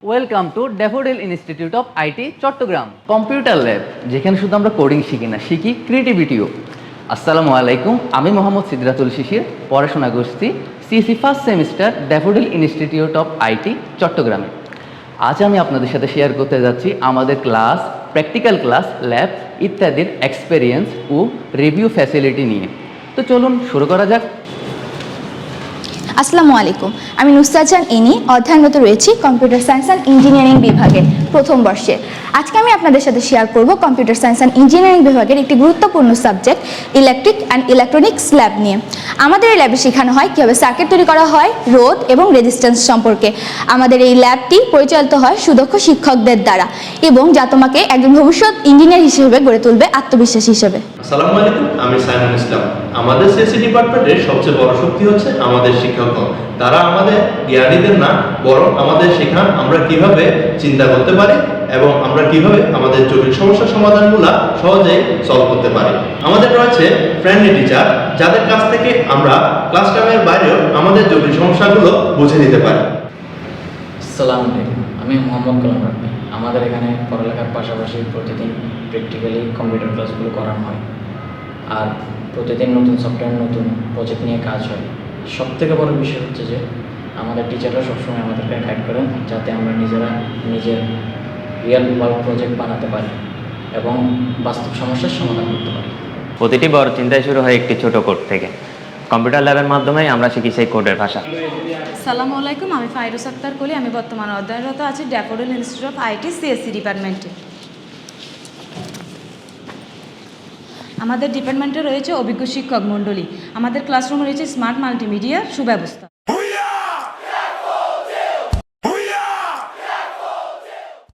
Welcome to Daffodil Institute of IT Chittagong computer lab, যেখানে শুধু আমরা কোডিং শিখি না, শিখি ক্রিয়েটিভিটিও। আসসালামু আলাইকুম, আমি মোহাম্মদ সিদ্রাতুল শিশির, পড়াশোনা করছি CSC first semester daffodil Institute of IT চট্টগ্রামে। আজ আমি আপনাদের সাথে শেয়ার করতে যাচ্ছি আমাদের ক্লাস, প্র্যাকটিক্যাল ক্লাস, ল্যাব ইত্যাদির এক্সপেরিয়েন্স ও রিভিউ ফ্যাসিলিটি নিয়ে। তো চলুন শুরু করা যাক। আসসালামু আলাইকুম, আমি নুসরাত জাহান এনি অধ্যয়নরত রয়েছি কম্পিউটার সায়েন্স অ্যান্ড ইঞ্জিনিয়ারিং বিভাগে প্রথম বর্ষে। আজকে আমি আপনাদের সাথে শেয়ার করব কম্পিউটার সায়েন্স অ্যান্ড ইঞ্জিনিয়ারিং বিভাগের একটি গুরুত্বপূর্ণ subject electric and electronics lab নিয়ে। আমাদের এই ল্যাবে শেখানো হয় কীভাবে সার্কিট তৈরি করা হয়, রোধ এবং রেজিস্ট্যান্স সম্পর্কে। আমাদের এই ল্যাবটি পরিচালিত হয় সুদক্ষ শিক্ষকদের দ্বারা এবং যা তোমাকে একজন ভবিষ্যৎ ইঞ্জিনিয়ার হিসেবে গড়ে তুলবে আত্মবিশ্বাস হিসেবে। আসসালামু আলাইকুম, আমি সাইমুল ইসলাম। আমাদের সিএসসি ডিপার্টমেন্টের সবচেয়ে বড় শক্তি হচ্ছে আমাদের শিক্ষকগণ। তারা আমাদের জ্ঞানীদের না, বরং আমাদের শেখান আমরা কিভাবে চিন্তা করতে পারি এবং আমরা কিভাবে আমাদের জটিল সমস্যার সমাধানগুলো সহজেই সলভ করতে পারি। আমাদের রয়েছে ফ্রেন্ডলি টিচার, যাদের কাছ থেকে আমরা ক্লাসরুমের বাইরেও আমাদের জটিল সমস্যাগুলো বুঝে নিতে পারি। আসসালামু আলাইকুম, আমি মোহাম্মদ গোলাম রাব্বি। আমাদের এখানে পড়ালেখার পাশাপাশি প্রতিদিন প্র্যাকটিক্যালি কম্পিউটার ক্লাসগুলো করানো হয়, আর প্রতিদিন নতুন সফটওয়্যার, নতুন প্রজেক্ট নিয়ে কাজ হয়। সবথেকে বড় বিষয় হচ্ছে যে আমাদের টিচাররা সবসময় আমাদেরকে গাইড করেন যাতে আমরা নিজের রিয়েল ওয়ার্ল্ড প্রজেক্ট বানাতে পারি এবং বাস্তব সমস্যার সমাধান করতে পারি। প্রতিটি বড় চিন্তাই শুরু হয় একটি ছোট কোড থেকে। কম্পিউটার ল্যাবের মাধ্যমে আমরা শিখি সেই কোডের ভাষা। আসসালামু আলাইকুম, আমি ফাইরুজ আক্তার কলি। আমি বর্তমানে অধ্যয়নরত আছি daffodil Institute of IT CSC ডিপার্টমেন্টে। আমাদের ডিপার্টমেন্টে রয়েছে অভিজ্ঞ শিক্ষক মণ্ডলী। আমাদের ক্লাসরুমে রয়েছে স্মার্ট মাল্টিমিডিয়ার সুব্যবস্থা।